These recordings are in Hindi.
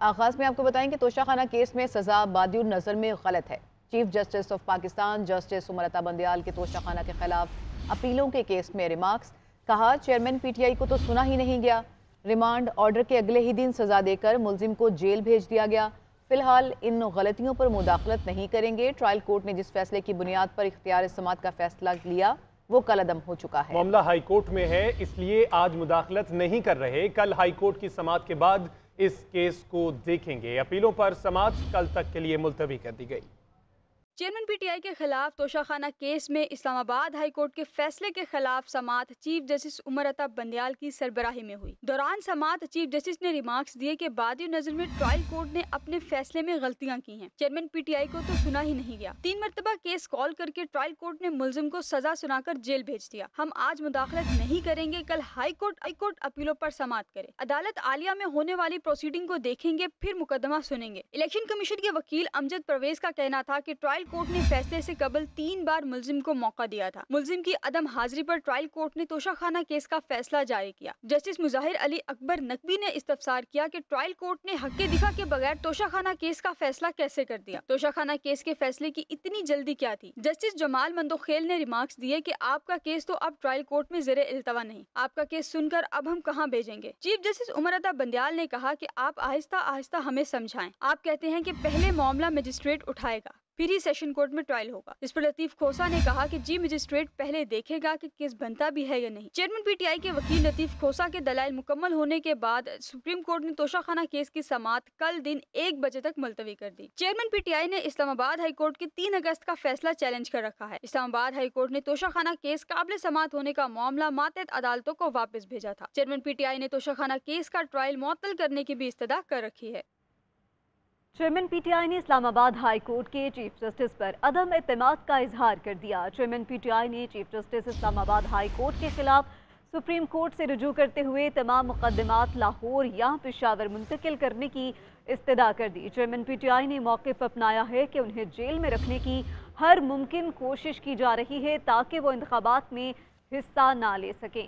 आगाज में आपको बताएं कि तोशाखाना केस में सजा बादिउर नजर में गलत है। Chief justice of Pakistan justice Umar Ata Bandial के तोशाखाना के खिलाफ अपीलों के केस में रिमार्क्स। कहा, चेयरमैन पीटीआई को तो सुना ही नहीं गया। रिमांड ऑर्डर के अगले ही दिन सजा देकर मुलजिम को जेल भेज दिया गया। फिलहाल इन गलतियों पर मुदाखलत नहीं करेंगे। ट्रायल कोर्ट ने जिस फैसले की बुनियाद पर इख्तियार समात का फैसला लिया वो कलअदम हो चुका है। मामला हाई कोर्ट में है, इसलिए आज मुदाखलत नहीं कर रहे। कल हाई कोर्ट की समात के बाद इस केस को देखेंगे। अपीलों पर समात कल तक के लिए मुलतवी कर दी गई। चेयरमैन पीटीआई के खिलाफ तोशाखाना केस में इस्लामाबाद हाई कोर्ट के फैसले के खिलाफ समात चीफ जस्टिस उमर अता बंदियाल की सरबराही में हुई। दौरान समात चीफ जस्टिस ने रिमार्क्स दिए कि बादिउर नजर में ट्रायल कोर्ट ने अपने फैसले में गलतियां की हैं। चेयरमैन पीटीआई को तो सुना ही नहीं गया। 3 मरतबा केस कॉल करके ट्रायल कोर्ट ने मुलजिम को सजा सुनाकर जेल भेज दिया। हम आज मुदाखलत नहीं करेंगे। कल हाई कोर्ट अपीलों पर समात करे। अदालत आलिया में होने वाली प्रोसीडिंग को देखेंगे, फिर मुकदमा सुनेंगे। इलेक्शन कमीशन के वकील अमजद परवेज का कहना था कि ट्रायल कोर्ट ने फैसले से कबल 3 बार मुलजिम को मौका दिया था। मुलजिम की अदम हाजिरी पर ट्रायल कोर्ट ने तोशाखाना केस का फैसला जारी किया। जस्टिस मुजाहिर अली अकबर नकवी ने इस्तफसार किया कि ट्रायल कोर्ट ने हक दिफा के बगैर तोशाखाना केस का फैसला कैसे कर दिया। तोशाखाना केस के फैसले की इतनी जल्दी क्या थी। जस्टिस जमाल मंदोखेल ने रिमार्क्स दिए कि आपका केस तो अब ट्रायल कोर्ट में ज़ेरे इल्तवा नहीं। आपका केस सुनकर अब हम कहाँ भेजेंगे। चीफ जस्टिस उमर अता बंदियाल ने कहा कि आप आहिस्ता आहिस्ता हमें समझाएं। आप कहते हैं कि पहले मामला मजिस्ट्रेट उठाएगा, फिर ही सेशन कोर्ट में ट्रायल होगा। इस पर लतीफ खोसा ने कहा कि जी मजिस्ट्रेट पहले देखेगा कि केस बनता भी है या नहीं। चेयरमैन पीटीआई के वकील लतीफ खोसा के दलाइल मुकम्मल होने के बाद सुप्रीम कोर्ट ने तोशाखाना केस की समात कल दिन 1 बजे तक मुलतवी कर दी। चेयरमैन पीटीआई ने इस्लामाबाद हाई कोर्ट के 3 अगस्त का फैसला चैलेंज कर रखा है। इस्लामाबाद हाई कोर्ट ने तोशाखाना केस काबिल समात होने का मामला मातहत अदालतों को वापस भेजा था। चेयरमैन पीटीआई ने तोशाखाना केस का ट्रायल मुअत्तल करने की भी इस्तदा कर रखी है। चेयरमैन पीटीआई ने इस्लामाबाद हाई कोर्ट के चीफ जस्टिस पर अदम एतमाद का इजहार कर दिया। चेयरमैन पीटीआई ने chief justice Islamabad high court के खिलाफ सुप्रीम कोर्ट से रुजू करते हुए तमाम मुकदमात लाहौर या पेशावर मुंतकिल करने की इस्तदा कर दी। चेयरमैन पीटीआई ने मौक़िफ़ अपनाया है कि उन्हें जेल में रखने की हर मुमकिन कोशिश की जा रही है ताकि वो इंतखाबात में हिस्सा ना ले सकें।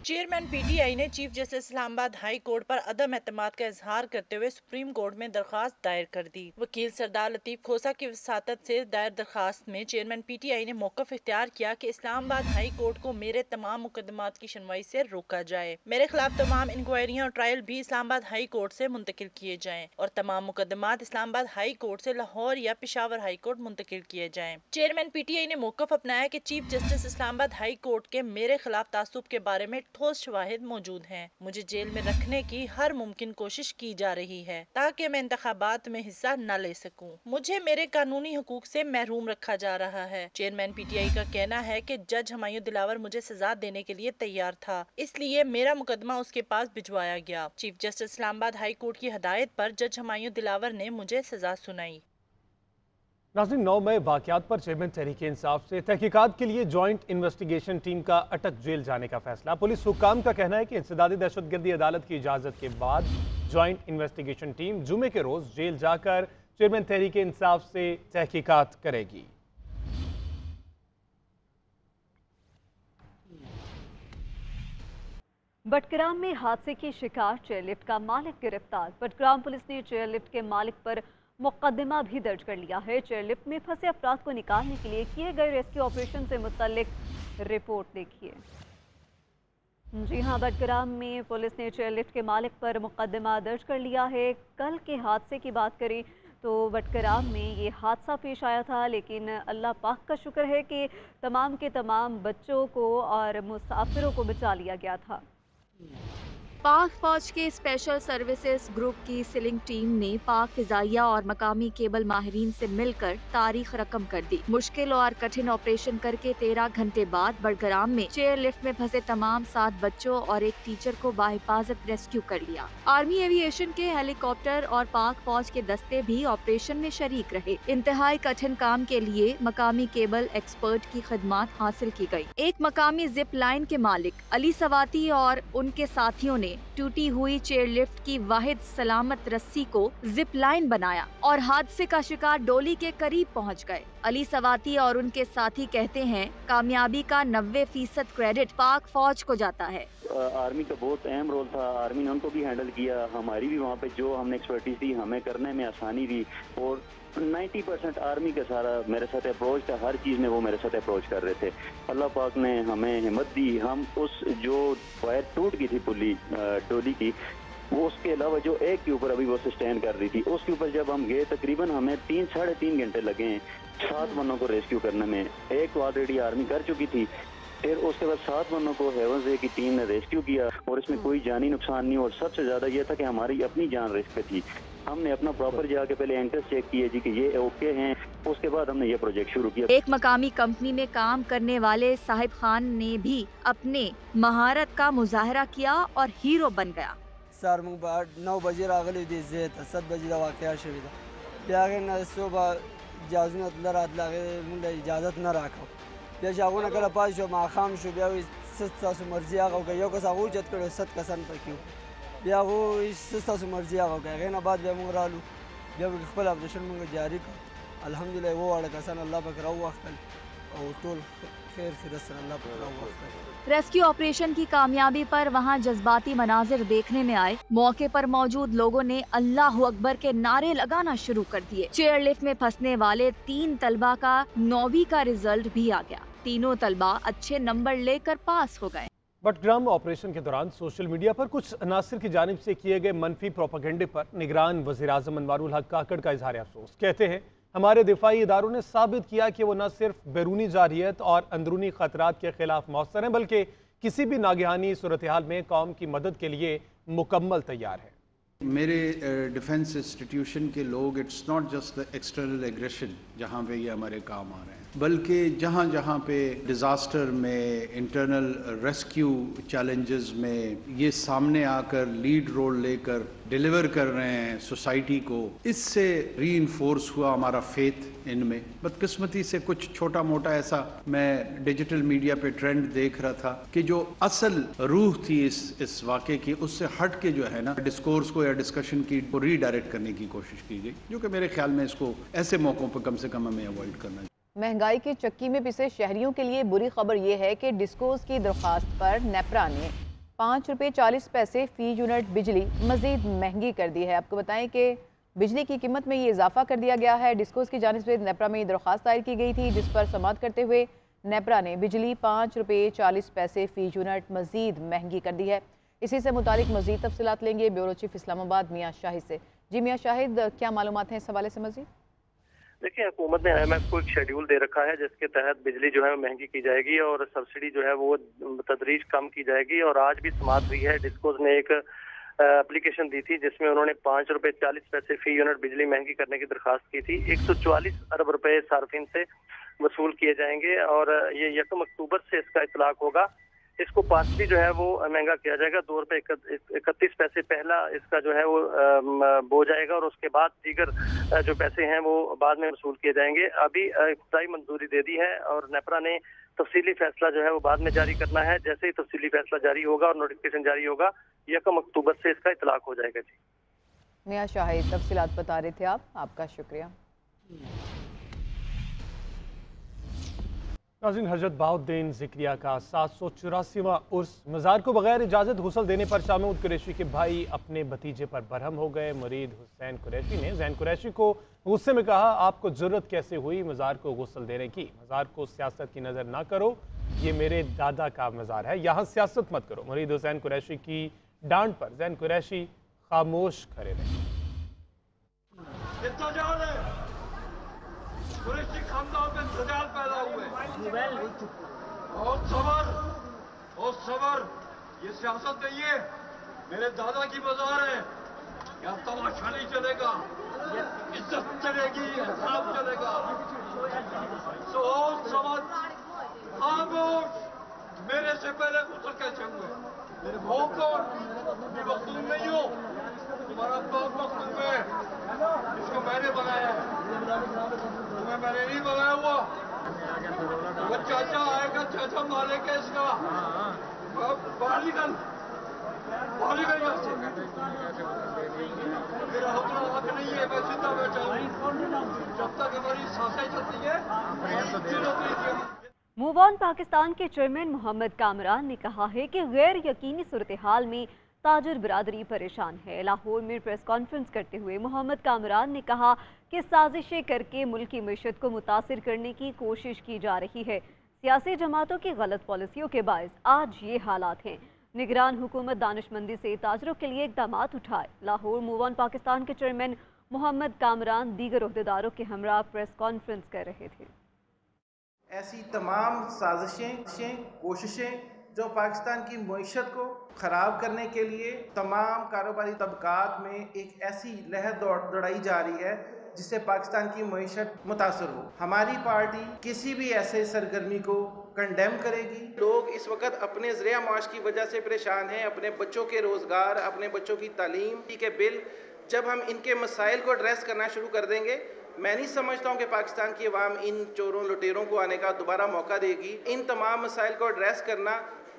चेयरमैन पीटीआई ने chief justice Islamabad high court पर अदम एतमाद का इजहार करते हुए सुप्रीम कोर्ट में दरखास्त दायर कर दी। वकील सरदार लतीफ खोसा की वसातत से दायर दरखास्त में चेयरमैन पीटीआई ने मौक़िफ़ इख्तियार किया कि इस्लामाबाद हाई कोर्ट को मेरे तमाम मुकदमात की सुनवाई से रोका जाए। मेरे खिलाफ तमाम इंक्वायरियाँ और ट्रायल भी इस्लामाबाद हाई कोर्ट से मुंतकिल किए जाएँ और तमाम मुकदमात इस्लामाबाद हाई कोर्ट से लाहौर या पेशावर हाई कोर्ट मुंतकिल किए जाएँ। चेयरमैन पीटीआई ने मौक़िफ़ अपनाया कि chief justice Islamabad high court के मेरे खिलाफ तासुब के बारे में ठोस शवाहिद मौजूद हैं। मुझे जेल में रखने की हर मुमकिन कोशिश की जा रही है ताकि मैं इंतखाबात में हिस्सा न ले सकूं। मुझे मेरे कानूनी हुकूक से महरूम रखा जा रहा है। चेयरमैन पीटीआई का कहना है कि जज हुमायूं दिलावर मुझे सजा देने के लिए तैयार था, इसलिए मेरा मुकदमा उसके पास भिजवाया गया। Chief justice Islamabad high court की हदायत पर जज हुमायूं दिलावर ने मुझे सजा सुनाई। नाज़रीन, 9 मई वाक़यात पर चेयरमैन तहरीक इंसाफ से तहकीकात के लिए जॉइंट इन्वेस्टिगेशन टीम का अटक जेल जाने का फैसला। पुलिस हुक्काम का कहना है कि इंसदादी दहशतगर्दी अदालत की इजाज़त के बाद जॉइंट इन्वेस्टिगेशन टीम जुमे के रोज़ जेल जाकर चेयरमैन तहरीक इंसाफ से तहकीकात करेगी। बटग्राम में हादसे की शिकार चेयरलिफ्ट का मालिक गिरफ्तार। बटग्राम पुलिस ने चेयरलिफ्ट के मालिक पर मुकदमा भी दर्ज कर लिया है। चेयरलिफ्ट में फंसे अफराद को निकालने के लिए किए गए रेस्क्यू ऑपरेशन से मुतल्लिक रिपोर्ट देखिए। जी हां, बटग्राम में पुलिस ने चेयरलिफ्ट के मालिक पर मुकदमा दर्ज कर लिया है। कल के हादसे की बात करें तो बटग्राम में ये हादसा पेश आया था, लेकिन अल्लाह पाक का शुक्र है कि तमाम के तमाम बच्चों को और मुसाफिरों को बचा लिया गया था। पाक फौज के स्पेशल सर्विसेज ग्रुप की सिलिंग टीम ने पाक फिजाइया और मकामी केबल माहिरीन से मिलकर तारीख रकम कर दी। मुश्किल और कठिन ऑपरेशन करके 13 घंटे बाद बडग्राम में चेयर लिफ्ट में फंसे तमाम 7 बच्चों और एक टीचर को बाहिफाजत रेस्क्यू कर लिया। आर्मी एविएशन के हेलीकॉप्टर और पाक फौज के दस्ते भी ऑपरेशन में शरीक रहे। इंतहाई कठिन काम के लिए मकामी केबल एक्सपर्ट की खिदमत हासिल की गयी। एक मकामी जिप लाइन के मालिक अली सवाती और उनके साथियों ने टूटी हुई चेयरलिफ्ट की वाहिद सलामत रस्सी को जिप लाइन बनाया और हादसे का शिकार डोली के करीब पहुंच गए। अली सवाती और उनके साथी कहते हैं, कामयाबी का 90% क्रेडिट पाक फौज को जाता है। आर्मी का बहुत अहम रोल था, आर्मी ने उनको भी हैंडल किया, हमारी भी वहाँ पे जो हमने एक्सपर्टीज दी हमें करने में आसानी दी, और 90% आर्मी का सारा मेरे साथ अप्रोच था, हर चीज़ में वो मेरे साथ अप्रोच कर रहे थे। अल्लाह पाक ने हमें हिम्मत दी, हम उस जो वायर टूट गई थी पुली टोली की, वो उसके अलावा जो एक के ऊपर अभी वो सस्टेन कर रही थी, उसके ऊपर जब हम गए तकरीबन हमें 3-3.5 घंटे लगे हैं 7 बंदों को रेस्क्यू करने में। एक तो ऑलरेडी आर्मी कर चुकी थी, फिर उसके बाद 7 बंदों को हेवंस डे की टीम ने रेस्क्यू किया, और इसमें कोई जानी नुकसान नहीं, और सबसे ज़्यादा यह था कि हमारी अपनी जान रिस्क पे थी। हमने अपना प्रॉपर जाके पहले एंकर्स चेक किए जी कि ये ओके हैं, उसके बाद हमने ये प्रोजेक्ट शुरू किया। एक मकामी कंपनी में काम करने वाले साहिब खान ने भी अपने महारत का मुजाहरा किया और हीरो बन गया। सर 9 बजे रागली दी जेत 7 बजे वाकया शविदा बियागे न सुबह इजाजत न रात लागे मुंडा इजाजत न राखो बे जागोना कला पास जो माखाम शो बिया 6 मर्जी आगो गयो का सागो जत कर 7 कसन पर क्यों बिया वो 6 मर्जी आगो गए ना बाद बे मुरालू बे खपल ऑपरेशन मुंग जारी को अल्हम्दुलिल्लाह वो वाला कसन अल्लाह पकड़ाऊ वक्त और टोल खैर फिर अल्लाह पकड़ाऊ वक्त। रेस्क्यू ऑपरेशन की कामयाबी पर वहां जज्बाती मनाजिर देखने में आए। मौके पर मौजूद लोगों ने अल्लाह अकबर के नारे लगाना शुरू कर दिए। चेयरलिफ्ट में फंसने वाले 3 तलबा का 9वीं का रिजल्ट भी आ गया। तीनों तलबा अच्छे नंबर लेकर पास हो गए। बटग्राम ऑपरेशन के दौरान सोशल मीडिया पर कुछ अनासिर की जानिब से किए गए मनफी प्रोपेगेंडे पर निगरान वज़ीर-ए-आज़म अनवारुल हक काकड़ का इजहार अफसोस। कहते हैं हमारे दिफाई इदारों ने साबित किया कि वो न सिर्फ बैरूनी जारियत और अंदरूनी खतरात के खिलाफ मौसर हैं, बल्कि किसी भी नागहानी सूरत हाल में कौम की मदद के लिए मुकम्मल तैयार है। मेरे डिफेंस इंस्टीट्यूशन के लोग, it's not just the external aggression जहाँ पे ये हमारे काम आ रहे हैं, बल्कि जहाँ जहाँ पे डिज़ास्टर में, इंटरनल रेस्क्यू चैलेंजेस में ये सामने आकर लीड रोल लेकर डिलीवर कर रहे हैं सोसाइटी को, इससे रीइंफोर्स हुआ हमारा फेथ इनमें। बदकिस्मती से कुछ छोटा मोटा ऐसा मैं डिजिटल मीडिया पे ट्रेंड देख रहा था कि जो असल रूह थी इस वाक़े की, उससे हट के जो है ना डिस्कोर्स को या डिस्कशन की को रीडायरेक्ट करने की कोशिश की गई, जो कि मेरे ख्याल में इसको ऐसे मौक़ों पर कम से कम हमें अवॉइड करना चाहिए। महंगाई की चक्की में पिसे शहरियों के लिए बुरी खबर यह है कि डिस्कोस की दरख्वास्त पर नेपरा ने 5 रुपये 40 पैसे फी यूनिट बिजली मजीद महंगी कर दी है। आपको बताएं कि बिजली की कीमत में ये इजाफा कर दिया गया है। डिस्कोस की जानिब से नेपरा में ये दरख्वास्त दायर की गई थी, जिस पर समाअत करते हुए नेपरा ने बिजली 5 रुपये 40 पैसे फी यूनिट मजीद महंगी कर दी है। इसी से मुतालिक मजीद तफसीलात लेंगे ब्यूरो चीफ इस्लामाबाद मियाँ शाहिद से। जी मियाँ शाहिद, क्या मालूमात हैं इस हवाले से मजीद? देखिए, हुकूमत ने IMF को एक शेड्यूल दे रखा है जिसके तहत बिजली जो है महंगी की जाएगी और सब्सिडी जो है वो तदरीज कम की जाएगी। और आज भी समाअत हुई है। डिस्कोस ने एक एप्लीकेशन दी थी जिसमें उन्होंने 5 रुपये 40 पैसे फी यूनिट बिजली महंगी करने की दरखास्त की थी। 144 अरब रुपए सार्फिन से वसूल किए जाएंगे और ये 1 अक्टूबर से इसका इतलाक होगा। इसको पार्सली जो है वो महंगा किया जाएगा। 2 रुपये 31 पैसे पहला इसका जो है वो बो जाएगा और उसके बाद दीगर जो पैसे हैं वो बाद में वसूल किए जाएंगे। अभी इब्तदाई मंजूरी दे दी है और नेपरा ने तफसीली फैसला जो है वो बाद में जारी करना है। जैसे ही तफसीली फैसला जारी होगा और नोटिफिकेशन जारी होगा, 1 अक्टूबर से इसका इतलाक हो जाएगा। जी मियाँ शाहिद तफसीलात बता रहे थे आप, आपका शुक्रिया। नाज़रीन, हज़रत बहाउद्दीन ज़िक्रिया का 784वां उर्स मज़ार को बगैर इजाज़त गुस्ल देने पर शाह महमूद कुरैशी के भाई अपने भतीजे पर बरहम हो गए। मुरीद हुसैन कुरैशी ने ज़ैन कुरैशी को गुस्से में कहा, आपको ज़रूरत कैसे हुई मज़ार को गुस्ल देने की? मज़ार को सियासत की नज़र ना करो, ये मेरे दादा का मज़ार है, यहाँ सियासत मत करो। मुरीद हुसैन कुरैशी की डांट पर ज़ैन कुरैशी खामोश खड़े रहे। कुरैशी खानदान में दजाल पैदा हुए और सबर ये सियासत नहीं है, मेरे दादा की मज़ार है। यहाँ तमाशा नहीं चलेगा, इज्जत चलेगी, एहतराम चलेगा। सोच समझ खामोश। मेरे से पहले गुस्ल कैसे हुए? मेरे भाव कौन? मखदूम नहीं हो, तुम्हारा बाप मखदूम है, इसको मैंने बनाया है, तुम्हें मैंने नहीं बनाया हुआ। वो चाचा आएगा, चाचा मालिक है इसका। बालीगंज यहाँ से मेरा अपना हक नहीं है, मैं जिंदा बैठा हूँ। जब तक हमारी सांसें चलती है। मूव ऑन पाकिस्तान के चेयरमैन मोहम्मद कामरान ने कहा है कि गैर यकीनी सूरत हाल में ताजर बिरादरी परेशान है। लाहौर में प्रेस कॉन्फ्रेंस करते हुए मोहम्मद कामरान ने कहा कि साजिशें करके मुल्क की मीशत को मुतासिर करने की कोशिश की जा रही है। सियासी जमातों की गलत पॉलिसियों के बायस आज ये हालात हैं। निगरान हुकूमत दानिशमंदी से ताजरों के लिए इकदाम उठाए। लाहौर मूव ऑन पाकिस्तान के चेयरमैन मोहम्मद कामरान दीगर ओहदेदारों के हमरा प्रेस कॉन्फ्रेंस कर रहे थे। ऐसी तमाम साजिशें कोशिशें जो पाकिस्तान की मईशत को ख़राब करने के लिए तमाम कारोबारी तबकात में एक ऐसी लहर दौड़ाई जा रही है जिससे पाकिस्तान की मईशत मुतासर हो। हमारी पार्टी किसी भी ऐसे सरगर्मी को कंडेम करेगी। लोग इस वक्त अपने ज़रिया माश की वजह से परेशान हैं, अपने बच्चों के रोज़गार, अपने बच्चों की तालीम के बिल। जब हम इनके मसाइल को एड्रेस करना शुरू कर देंगे, मैं नहीं समझता हूँ कि पाकिस्तान की अवाम इन चोरों लुटेरों को आने का दोबारा मौका देगी। इन तमाम मसाइल को एड्रेस करना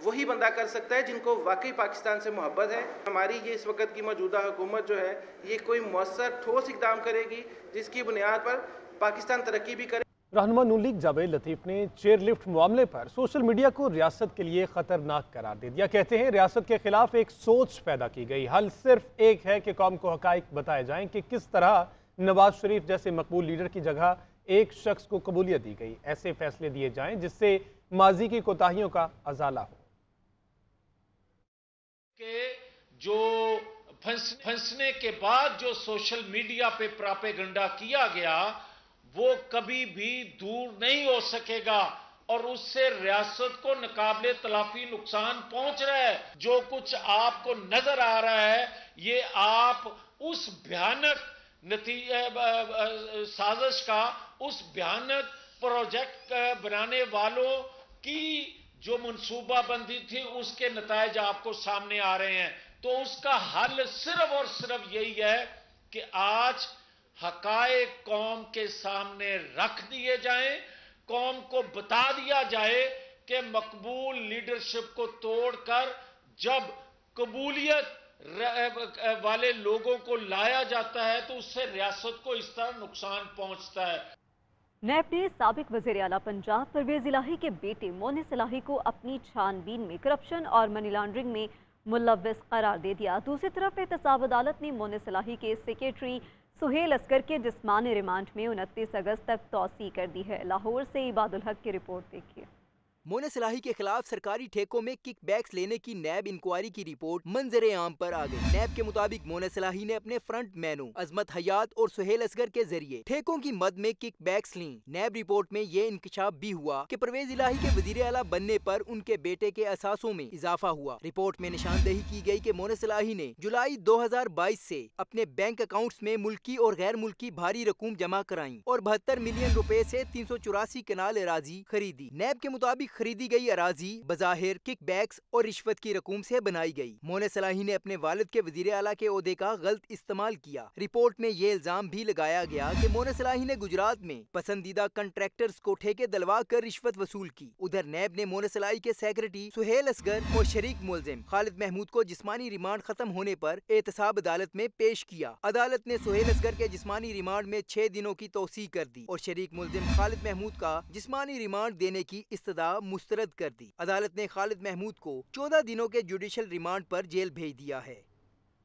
वही बंदा कर सकता है जिनको वाकई पाकिस्तान से मोहब्बत है। हमारी ये इस वक्त की मौजूदा हुकूमत जो है ये कोई मौसर ठोस इकदाम करेगी जिसकी बुनियाद पर पाकिस्तान तरक्की भी करे। रहनुमा नून लीग जावेद लतीफ़ ने चेयरलिफ्ट मामले पर सोशल मीडिया को रियासत के लिए खतरनाक करार दे दिया। कहते हैं रियासत के खिलाफ एक सोच पैदा की गई। हल सिर्फ एक है कि कौम को हकाइक बताए जाएं कि किस तरह नवाज शरीफ जैसे मकबूल लीडर की जगह एक शख्स को कबूलियत दी गई। ऐसे फैसले दिए जाएं जिससे माजी की कोताहियों का अजाला हो। के जो फंसने के बाद जो सोशल मीडिया पे प्रोपेगेंडा किया गया वो कभी भी दूर नहीं हो सकेगा और उससे रियासत को नाकाबिले तलाफी नुकसान पहुंच रहा है। जो कुछ आपको नजर आ रहा है ये आप उस भयानक साजिश का, उस भयानक प्रोजेक्ट बनाने वालों की जो मनसूबाबंदी थी उसके नतायज आपको सामने आ रहे हैं। तो उसका हल सिर्फ और सिर्फ यही है कि आज हकायक कौम के सामने रख दिए जाएं, कौम को बता दिया जाए कि मकबूल लीडरशिप को तोड़कर जब कबूलियत वाले लोगों को लाया जाता है तो उससे रियासत को इस तरह नुकसान पहुंचता है। नैब ने साबिक वज़ीर आला पंजाब परवेज इलाही के बेटे मोनिस इलाही को अपनी छानबीन में करप्शन और मनी लॉन्ड्रिंग में मुलव्विस करार दे दिया। दूसरी तरफ एहतसाब अदालत ने मोनिस इलाही के सेक्रेटरी सुहेल असगर के जिस्मानी रिमांड में 29 अगस्त तक तौसी कर दी है। लाहौर से इबादुल हक की रिपोर्ट देखिए। मोनिस इलाही के खिलाफ सरकारी ठेकों में किकबैक्स लेने की नैब इंक्वायरी की रिपोर्ट मंजरे आम पर आ गई। नैब के मुताबिक मोनिस इलाही ने अपने फ्रंट मैनों अजमत हयात और सुहेल असगर के जरिए ठेकों की मद में किकबैक्स ली। नैब रिपोर्ट में ये इंकशाफ भी हुआ कि परवेज इलाही के वजीर आला बनने पर उनके बेटे के असासों में इजाफा हुआ। रिपोर्ट में निशानदेही की गई कि मोनिस इलाही ने जुलाई 2022 से अपने बैंक अकाउंट्स में मुल्की और गैर मुल्की भारी रकूम जमा कराई और 72 मिलियन रुपए से 384 कनाल अराजी खरीदी। नैब के मुताबिक खरीदी गई अराजी बज़ाहिर किकबैक्स और रिश्वत की रकूम से बनाई गई। मोनिस इलाही ने अपने वालिद के वजीर आला के ओहदे का गलत इस्तेमाल किया। रिपोर्ट में ये इल्जाम भी लगाया गया कि मोनिस इलाही ने गुजरात में पसंदीदा कंट्रैक्टर्स को ठेके दिलवा कर रिश्वत वसूल की। उधर नैब ने मोनिस इलाही के सेक्रेटरी सुहेल असगर और शरीक मुलजिम खालिद महमूद को जिस्मानी रिमांड खत्म होने पर एहतसाब अदालत में पेश किया। अदालत ने सुहेल असगर के जिस्मानी रिमांड में 6 दिनों की तौसी कर दी और शरीक मुलजिम खालिद महमूद का जिस्मानी रिमांड देने की इस्तदा मुस्तरद कर दी। अदालत ने खालिद महमूद को 14 दिनों के जुडिशल रिमांड पर जेल भेज दिया है।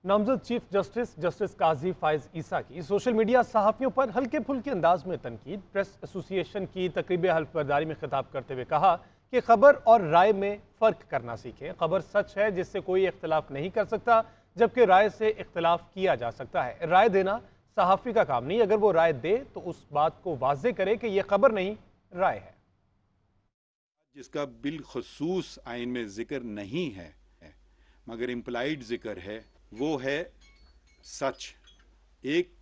नामजद चीफ जस्टिस काजी फाइज ईसा की सोशल मीडिया सहाफ़ियों पर हल्के फुल्के अंदाज में तनकीद। प्रेस एसोसिएशन की तकरीब हल्फबरदारी में खिताब करते हुए कहा कि खबर और राय में फ़र्क करना सीखें। खबर सच है जिससे कोई इख्तलाफ नहीं कर सकता, जबकि राय से इख्तलाफ किया जा सकता है। राय देना सहाफ़ी का काम नहीं, अगर वो राय दे तो उस बात को वाज़े करे कि यह खबर नहीं राय है। जिसका बिलखसूस आइन में जिक्र नहीं है मगर इम्प्लाइड जिक्र है वो है सच। एक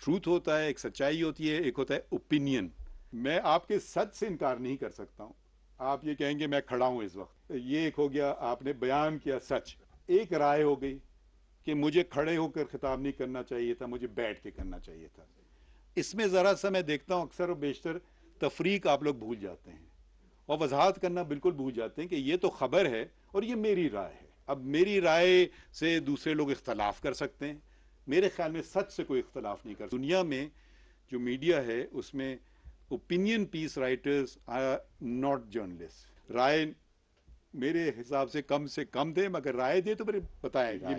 ट्रूथ होता है, एक सच्चाई होती है, एक होता है ओपिनियन। मैं आपके सच से इनकार नहीं कर सकता हूँ। आप ये कहेंगे मैं खड़ा हूँ इस वक्त, ये एक हो गया, आपने बयान किया सच। एक राय हो गई कि मुझे खड़े होकर खिताब नहीं करना चाहिए था, मुझे बैठ के करना चाहिए था। इसमें ज़रा सा मैं देखता हूँ अक्सर और बेशतर तफरीक आप लोग भूल जाते हैं और वजाहत करना बिल्कुल भूल जाते हैं कि ये तो खबर है और ये मेरी राय है। अब मेरी राय से दूसरे लोग इख्तलाफ कर सकते हैं, मेरे ख्याल में सच से कोई इख्तलाफ नहीं कर। दुनिया में जो मीडिया है उसमें opinion piece writers are not journalist. राय मेरे हिसाब से कम थे, मगर राय दे तो मेरे बताएगा।